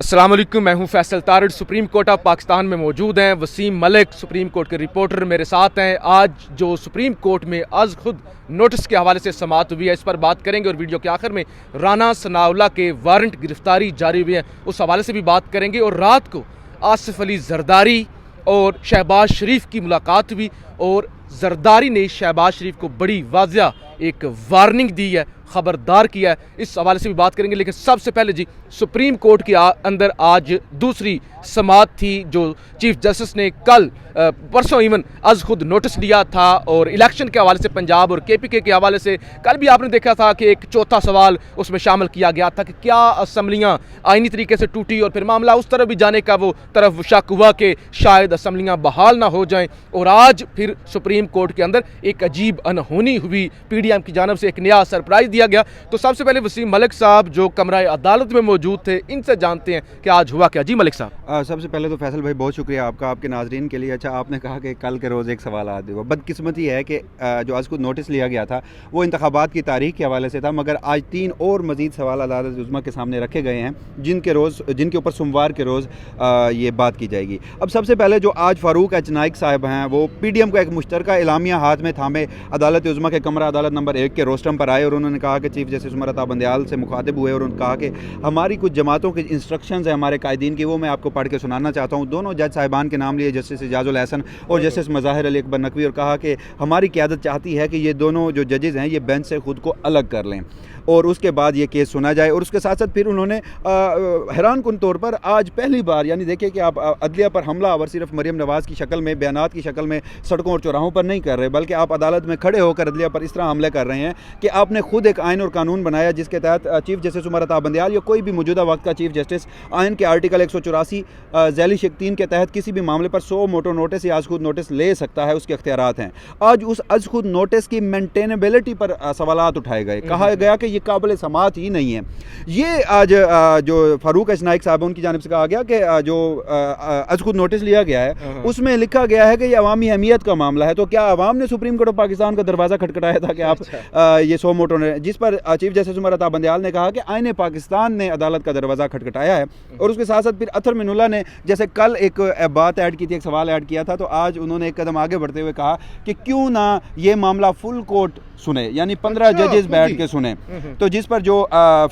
अस्सलाम वालेकुम, मैं हूं Faisal Tarar. Supreme court of Pakistan में मौजूद हैं वसीम मलिक, सुप्रीम कोर्ट के रिपोर्टर मेरे साथ हैं। आज जो सुप्रीम कोर्ट में आज खुद नोटिस के हवाले से समाअत हुई है, इस पर बात करेंगे और वीडियो के आखिर में राना सनाउल्लाह के वारंट गिरफ्तारी जारी हुई है, उस हवाले से भी बात करेंगे। और रात को आसिफ अली जरदारी और शहबाज शरीफ की मुलाकात हुई और जरदारी ने शहबाज शरीफ को बड़ी वाज़िया एक वार्निंग दी है, खबरदार किया है, इस हवाले से भी बात करेंगे। लेकिन सबसे पहले जी, सुप्रीम कोर्ट के अंदर आज दूसरी समाअत थी जो चीफ जस्टिस ने कल परसों इवन आज खुद नोटिस लिया था और इलेक्शन के हवाले से पंजाब और KPK के हवाले से कल भी आपने देखा था कि एक चौथा सवाल उसमें शामिल किया गया था कि क्या असम्बलियाँ आइनी तरीके से टूटी और फिर मामला उस तरफ भी जाने का वो तरफ शक हुआ कि शायद असम्बलियाँ बहाल ना हो जाएं। और आज फिर सुप्रीम कोर्ट के अंदर एक अजीब अनहोनी हुई, PDM की जानब से एक नया सरप्राइज दिया गया। तो सबसे पहले वसीम मलिक साहब जो कमरा अदालत में मौजूद थे, इनसे जानते हैं कि आज हुआ क्या। जी मलिक साहब। सबसे पहले तो फैसल भाई बहुत शुक्रिया आपका, आपके नाजरीन के लिए। अच्छा, आपने कहा कि कल के रोज़ एक सवाल आ हुआ। बदकिस्मती है कि जो आज को नोटिस लिया गया था वो इंतखाबात की तारीख के हवाले से था, मगर आज 3 और मज़ीद सवाल अदालत उज़्मा के सामने रखे गए हैं जिनके ऊपर सोमवार के रोज़ ये बात की जाएगी। अब सबसे पहले जो आज फ़ारूक एच नाइक साहब हैं, वो PDM का एक मुश्तरका एलामिया हाथ में थामे अदालत उज़्मा के कमरा अदालत नंबर 1 के रोस्टम पर आए और उन्होंने कहा कि चीफ जस्टिस उमर अता बंदयाल से मुखातिब हुए और उन्होंने कहा कि हमारी कुछ जमातों की इंस्ट्रक्शंस हैं हमारे कायदीन की, वो मैं आपको पढ़ के सुनाना चाहता हूँ। दोनों जज साहिबान के नाम लिए, जस्टिस इजाजुल हसन और जस्टिस मज़ाहिर अली अकबर नकवी, और कहा कि हमारी क़यादत चाहती है कि ये दोनों जो जजेज़ हैं ये बेंच से ख़ुद को अलग कर लें और उसके बाद ये केस सुना जाए। और उसके साथ साथ फिर उन्होंने हैरान कुन तौर पर आज पहली बार, यानी देखिए कि आप अदलिया पर हमला और सिर्फ मरीम नवाज़ की शक्ल में, बयानात की शक्ल में सड़कों और चौराहों पर नहीं कर रहे, बल्कि आप अदालत में खड़े होकर अदलिया पर इस तरह हमले कर रहे हैं कि आपने खुद एक आइन और कानून बनाया जिसके तहत चीफ जस्टिस उमर अता बंदयाल या कोई भी मौजूदा वक्त का चीफ जस्टिस आइन के आर्टिकल 184 ज़ैली शिक 3 के तहत किसी भी मामले पर 100 मोटो नोटिस या आज खुद नोटिस ले सकता है, उसके अख्तियारात हैं। आज उस आज खुद नोटिस की मेंटेनेबिलिटी पर सवालात उठाए गए, कहा गया कि ये काबिल समाअत ही नहीं है। ये आज जो फ़ारूक एच नाइक साहब उनकी जानिब से कहा गया कि जो आज खुद नोटिस लिया गया है उसमें लिखा गया है कि ये अवामी अहमियत का मामला है। तो क्या अवाम ने सुप्रीम कोर्ट ऑफ पाकिस्तान का दरवाज़ा खटखटाया था कि आप ये 100 मोटो, जिस पर चीफ जस्टिस उमर अता बंदयाल ने कहा कि आईने पाकिस्तान ने अदालत का दरवाज़ा खटखटाया है। और उसके साथ साथ फिर अतर मिनुल्लाह ने जैसे कल एक बात ऐड की थी, एक सवाल ऐड किया था, तो आज उन्होंने एक कदम आगे बढ़ते हुए कहा कि क्यों ना ये मामला फुल कोर्ट सुने, यानी 15 जजेस बैठ के सुने। तो जिस पर जो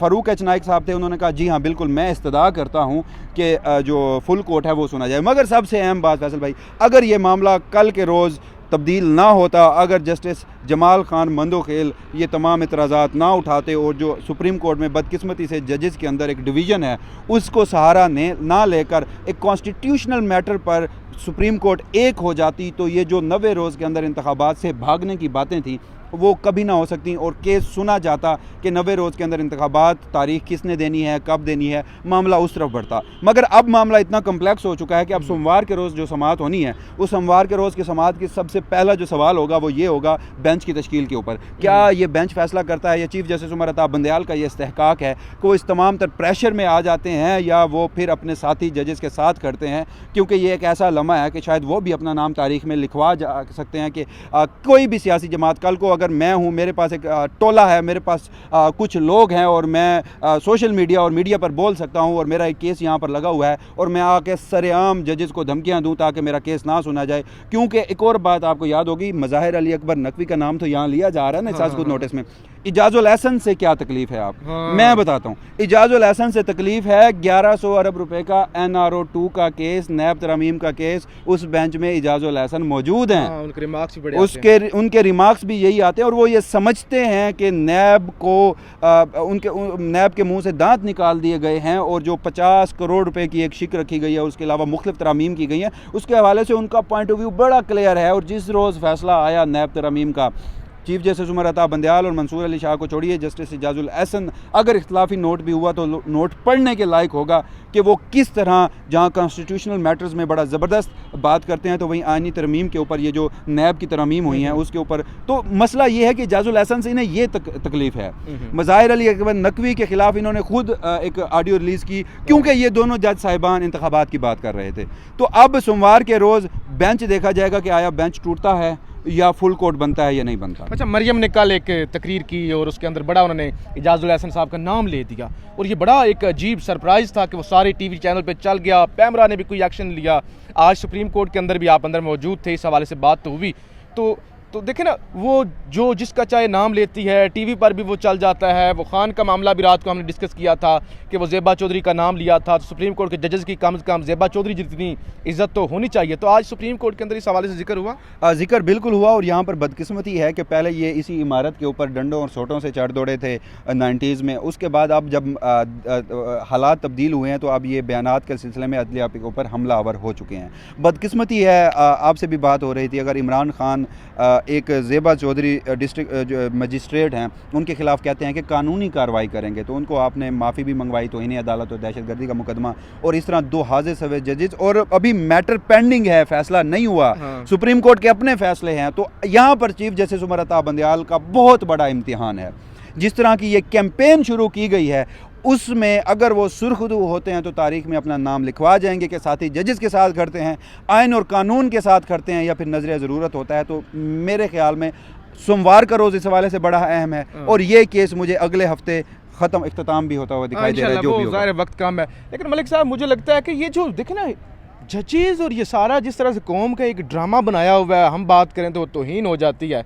फ़ारूक एच नाइक साहब थे उन्होंने कहा जी हाँ बिल्कुल, मैं इस्तदा करता हूँ कि जो फुल कोर्ट है वो सुना जाए। मगर सबसे अहम बात फैसल भाई, अगर ये मामला कल के रोज़ तब्दील ना होता, अगर जस्टिस जमाल खान मंदोखेल ये तमाम इतराज़ात ना उठाते और जो सुप्रीम कोर्ट में बदकिस्मती से जजेस के अंदर एक डिवीज़न है उसको सहारा ना लेकर एक कॉन्स्टिट्यूशनल मैटर पर सुप्रीम कोर्ट एक हो जाती, तो ये जो 90 रोज़ के अंदर इंतखाबात से भागने की बातें थी वो कभी ना हो सकती और केस सुना जाता कि 90 रोज़ के अंदर इंतखाबात, तारीख किसने देनी है, कब देनी है, मामला उस तरफ बढ़ता। मगर अब मामला इतना कम्प्लेक्स हो चुका है कि अब सोमवार के रोज़ जो समाअत होनी है उस सोमवार के रोज़ की समाअत की सबसे पहला जो सवाल होगा वो ये होगा बेंच की तश्कील के ऊपर। क्या ये बेंच फैसला करता है, या चीफ जस्टिस उमर अता बंदयाल का ये इस्तेहकाक है कि वो इस तमाम तर प्रेशर में आ जाते हैं, या वो फिर अपने साथी जजेस के साथ करते हैं, क्योंकि ये एक ऐसा लम्हा है कि शायद वो भी अपना नाम तारीख में लिखवा जा सकते हैं कि कोई भी सियासी जमात, कल को अगर मैं हूँ, मेरे पास एक टोला है, मेरे पास कुछ लोग हैं और मैं सोशल मीडिया और मीडिया पर बोल सकता हूँ और मेरा एक केस यहाँ पर लगा हुआ है और मैं आके सरेआम जजेस को धमकियाँ दूँ ताकि मेरा केस ना सुना जाए। क्योंकि एक और बात आपको याद होगी, मज़ाहिर अली अकबर नकवी का नाम तो यहाँ लिया जा रहा है ना साज़ खुद नोटिस में। इजाजुल हसन से क्या तकलीफ है आप? मैं बताता हूँ। इजाजुल हसन से तकलीफ है 1100 अरब रुपए का NRO 2 का केस, नैब तरमीम का केस, उस बेंच में इजाजुल हसन मौजूद हैं। उनके रिमार्क्स भी बड़े उनके रिमार्क्स भी यही आते हैं और वो ये समझते हैं कि नैब को नैब के मुंह से दांत निकाल दिए गए हैं और जो 50 करोड़ रुपए की एक शिक रखी गई है, उसके अलावा मुख्तलिफ तरामीम की गई हैं, उसके हवाले से उनका पॉइंट ऑफ व्यू बड़ा क्लियर है। और जिस रोज़ फैसला आया नैब तरामीम का, चीफ जस्टिस उमर अता बंदयाल और मंसूर अली शाह को छोड़िए, जस्टिस इजाजुल हसन, अगर इख्तलाफी नोट भी हुआ तो नोट पढ़ने के लायक होगा कि वो किस तरह जहाँ कॉन्स्टिट्यूशनल मैटर्स में बड़ा ज़बरदस्त बात करते हैं, तो वहीं आइनी तरमीम के ऊपर ये जो नैब की तरमीम हुई हैं उसके ऊपर। तो मसला ये है कि इजाजुल हसन से इन्हें ये तकलीफ़ है। मज़ाहिर अली अकबर नकवी के ख़िलाफ़ इन्होंने खुद एक ऑडियो रिलीज़ की, क्योंकि ये दोनों जज साहिबान इंतखाबात की बात कर रहे थे। तो अब सोमवार के रोज़ बेंच देखा जाएगा कि आया बेंच टूटता है या फुल कोर्ट बनता है या नहीं बनता। अच्छा, मरियम ने कल एक तकरीर की और उसके अंदर बड़ा उन्होंने इजाजुल हसन साहब का नाम ले दिया और ये बड़ा एक अजीब सरप्राइज़ था कि वो सारे टीवी चैनल पे चल गया, पैमरा ने भी कोई एक्शन लिया। आज सुप्रीम कोर्ट के अंदर भी आप अंदर मौजूद थे, इस हवाले से बात तो हुई। तो देखें ना, वो जो जिसका चाहे नाम लेती है, टीवी पर भी वो चल जाता है। वो खान का मामला भी रात को हमने डिस्कस किया था कि वो ज़ेबा चौधरी का नाम लिया था, तो सुप्रीम कोर्ट के जजेस की कम से कम ज़ेबा चौधरी जितनी इज्जत तो होनी चाहिए। तो आज सुप्रीम कोर्ट के अंदर इस हवाले से जिक्र हुआ। जिक्र बिल्कुल हुआ और यहाँ पर बदकिस्मती है कि पहले ये इसी इमारत के ऊपर डंडों और सोटों से चढ़ दौड़े थे 90s में। उसके बाद अब जब हालात तब्दील हुए हैं तो अब ये बयानात के सिलसिले में अदलिया के ऊपर हमलावर हो चुके हैं। बदकिस्मती है, आपसे भी बात हो रही थी, अगर इमरान खान एक ज़ेबा चौधरी डिस्ट्रिक्ट जो मजिस्ट्रेट हैं उनके खिलाफ कहते हैं कि कानूनी कार्रवाई करेंगे, तो उनको आपने माफ़ी भी मंगवाई, तौहीन अदालत और दहशतगर्दी का मुकदमा, और इस तरह 2 हाज़िर सवे जजेस, और अभी मैटर पेंडिंग है, फैसला नहीं हुआ। हाँ। सुप्रीम कोर्ट के अपने फैसले हैं। तो यहाँ पर चीफ जस्टिस उमर अता बंदयाल का बहुत बड़ा इम्तिहान है। जिस तरह की ये कैंपेन शुरू की गई है उसमें अगर वो सुरखरू होते हैं तो तारीख में अपना नाम लिखवा जाएंगे कि साथी जजेस के साथ करते हैं, आइन और कानून के साथ करते हैं, या फिर नजर ज़रूरत होता है। तो मेरे ख्याल में सोमवार का रोज़ इस हवाले से बड़ा अहम है और ये केस मुझे अगले हफ्ते ख़त्म इख्तिताम भी होता हुआ दिखाई दे रहा है। जो भी ज़ाहिर वक्त कम है, लेकिन मलिक साहब मुझे लगता है कि ये जो देखे ना जजेस और ये सारा जिस तरह से कौम का एक ड्रामा बनाया हुआ है, हम बात करें तो तौहीन हो जाती है।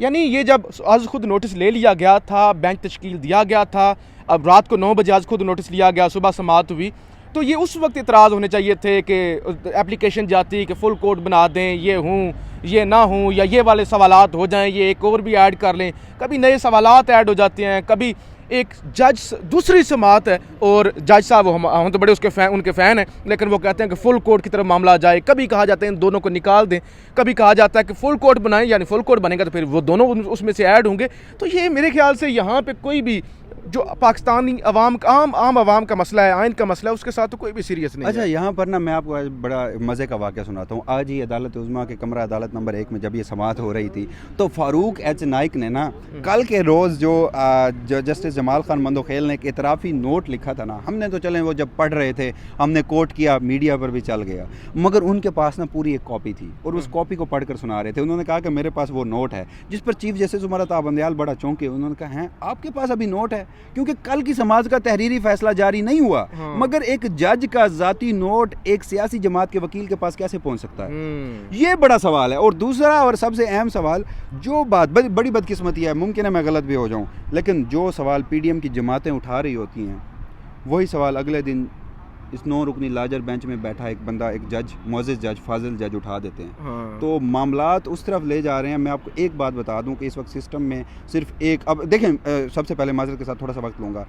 यानी ये जब आज खुद नोटिस ले लिया गया था, बेंच तश्कील दिया गया था, अब रात को 9 बजे आज खुद नोटिस लिया गया, सुबह समाअत हुई, तो ये उस वक्त इतराज़ होने चाहिए थे कि एप्लीकेशन जाती कि फुल कोर्ट बना दें, ये हूँ ये ना हूँ, या ये वाले सवालात हो जाएं, ये एक और भी ऐड कर लें। कभी नए सवालात ऐड हो जाते हैं, कभी एक जज दूसरी समाअत है और जज साहब हम तो बड़े उनके फ़ैन हैं, लेकिन वो कहते हैं कि फुल कोर्ट की तरफ मामला जाए। कभी कहा जाता है इन दोनों को निकाल दें, कभी कहा जाता है कि फुल कोर्ट बनाएं, यानी फुल कोर्ट बनेगा तो फिर वो दोनों उसमें से ऐड होंगे। तो ये मेरे ख्याल से यहाँ पे कोई भी जो पाकिस्तानी आवाम आम आवाम का मसला है, आइन का मसला है, उसके साथ तो कोई भी सीरियस नहीं। अच्छा, यहाँ पर ना मैं आपको आज बड़ा मज़े का वाक़या सुनाता हूँ। आज ही अदालत उज़्मा के कमरा अदालत नंबर 1 में जब ये समाअत हो रही थी तो फ़ारूक एच नाइक ने ना कल के रोज़ जो जस्टिस जमाल खान मंदोखेल ने एक इतराफ़ी नोट लिखा था ना, हमने तो चलें वो जब पढ़ रहे थे हमने कोट किया, मीडिया पर भी चल गया, मगर उनके पास ना पूरी एक कॉपी थी और उस कॉपी को पढ़ कर सुना रहे थे। उन्होंने कहा कि मेरे पास वो नोट है, जिस पर चीफ जस्टिस उमर अता बंदयाल बड़ा चौंके। उन्होंने कहा हैं आपके पास अभी नोट है, क्योंकि कल की समाज का तहरीरी फैसला जारी नहीं हुआ। मगर एक जज का जाती नोट एक सियासी जमात के वकील के पास कैसे पहुंच सकता है? ये बड़ा सवाल है। और दूसरा और सबसे अहम सवाल, जो बात बड़ी बदकिस्मती है, मुमकिन है मैं गलत भी हो जाऊं, लेकिन जो सवाल पीडीएम की जमातें उठा रही होती हैं वही सवाल अगले दिन इस 9 रुकनी लार्जर बेंच में बैठा एक बंदा, एक जज, मुअज़्ज़िज़ जज, फाजिल जज उठा देते हैं। तो मामलात उस तरफ ले जा रहे हैं। मैं आपको एक बात बता दूं कि इस वक्त सिस्टम में सिर्फ एक, अब देखें सबसे पहले माजरत के साथ थोड़ा सा वक्त लूँगा,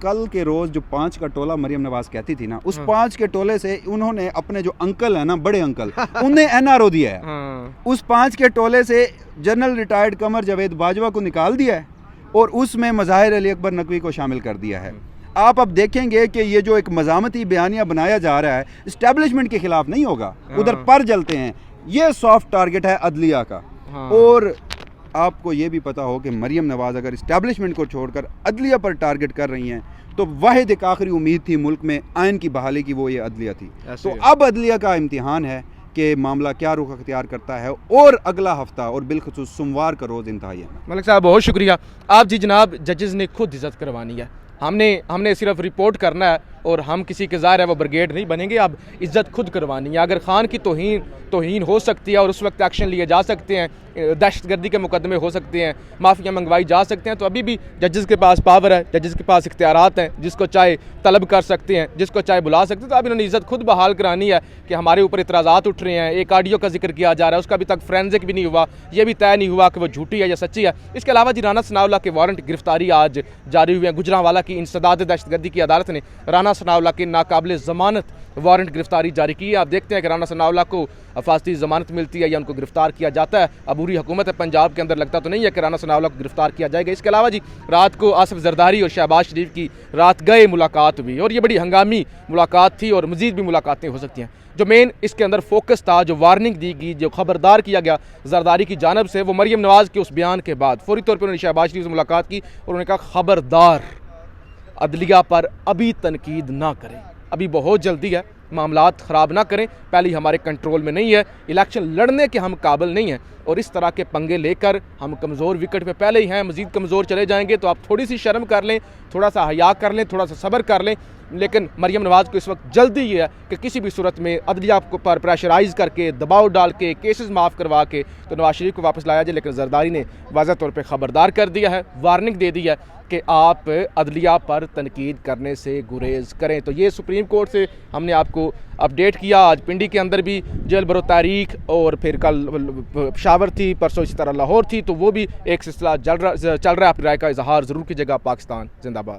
कल के रोज़ जो 5 का टोला मरियम नवाज़ कहती थी ना, उस 5 के टोले से उन्होंने अपने जो अंकल है ना, बड़े अंकल, उन्हें एनआरओ दिया है। उस 5 के टोले से जनरल रिटायर्ड कमर जावेद बाजवा को निकाल दिया है और उसमें मज़ाहिर अली अकबर नकवी को शामिल कर दिया है। आप अब देखेंगे कि ये जो एक मज़ामती बयानिया बनाया जा रहा है इस्टेब्लिशमेंट के खिलाफ नहीं होगा, उधर पर जलते हैं। ये सॉफ्ट टारगेट है अदलिया का। और आपको ये भी पता हो कि मरियम नवाज़ अगर इस्टेब्लिशमेंट को छोड़कर अदलिया पर टारगेट कर रही हैं तो वाहिद एक आखिरी उम्मीद थी मुल्क में आइन की बहाली की, वो ये अदलिया थी। तो अब अदलिया का इम्तिहान है कि मामला क्या रुख अख्तियार करता है। और अगला हफ्ता और बिलखुसूस सोमवार का रोज़ इंतहाई है। मलिक साहब बहुत शुक्रिया। आप जी जनाब, जजेस ने खुद इज़्ज़त करवानी है, हमने सिर्फ रिपोर्ट करना है और हम किसी के ज़ाहिर है वो ब्रिगेड नहीं बनेंगे। अब इज़्ज़त खुद करवानी है। अगर खान की तौहीन हो सकती है और उस वक्त एक्शन लिए जा सकते हैं, दहशतगर्दी के मुकदमे हो सकते हैं, माफ़िया मंगवाई जा सकते हैं, तो अभी भी जजेस के पास पावर है, जजेस के पास इख्तियारात हैं, जिसको चाहे तलब कर सकते हैं, जिसको चाहे बुला सकते हैं। तो अब इन्होंने इज़्ज़त खुद बहाल करानी है कि हमारे ऊपर इतराज़ात उठ रहे हैं। एक ऑडियो का जिक्र किया जा रहा है, उसका अभी तक फोरेंसिक भी नहीं हुआ, ये भी तय नहीं हुआ कि वो झूठी है या सच्ची है। इसके अलावा जी राना सनाउल्ला के वारंट गिरफ्तारी आज जारी हुए हैं। गुजरांवाला की इंसदाद दहशतगर्दी की अदालत ने राना सनाउल्ला के नाकाबिल ज़मानत वारंट गिरफ्तारी जारी की है। आप देखते हैं कि राना सनाउल्ला को हिफाजती ज़मानत मिलती है या उनको गिरफ्तार किया जाता है। अबूरी हुकूमत है पंजाब के अंदर, लगता तो नहीं है कि राना सनाउल्ला को गिरफ्तार किया जाएगा। इसके अलावा जी रात को आसिफ जरदारी और शहबाज शरीफ की रात गए मुलाकात हुई और ये बड़ी हंगामी मुलाकात थी और मज़ीद भी मुलाकातें हो सकती हैं। जो मेन इसके अंदर फोकस था, जो वार्निंग दी गई, जो खबरदार किया गया जरदारी की जानब से, वो मरियम नवाज़ के उस बयान के बाद फौरी तौर पर उन्होंने शहबाज शरीफ से मुलाकात की और उन्होंने कहा खबरदार अदलिया पर अभी तनकीद ना करें, अभी बहुत जल्दी है, मामलात ख़राब ना करें, पहले हमारे कंट्रोल में नहीं है, इलेक्शन लड़ने के हम काबिल नहीं हैं और इस तरह के पंगे लेकर हम कमज़ोर विकेट पे पहले ही हैं, मज़ीद कमज़ोर चले जाएंगे। तो आप थोड़ी सी शर्म कर लें, थोड़ा सा हया कर लें, थोड़ा सा सब्र कर लें। लेकिन मरीम नवाज़ को इस वक्त जल्दी ये है कि किसी भी सूरत में अदलिया को पर प्रेशराइज़ करके, दबाव डाल के, केसेस माफ़ करवा के तो नवाज शरीफ को वापस लाया जाए। लेकिन जरदारी ने वाज़ह तौर पर ख़बरदार कर दिया है, वार्निंग दे दी है कि आप अदलिया पर तनकीद करने से गुरेज करें। तो ये सुप्रीम कोर्ट से हमने आपको अपडेट किया। आज पिंडी के अंदर भी जेल बरो तारीख और फिर कल पेशावर थी, परसों इसी तरह लाहौर थी, तो वो भी एक सिलसिला चल रहा है। अपनी राय का इजहार ज़रूर कीजिएगा। पाकिस्तान जिंदाबाद।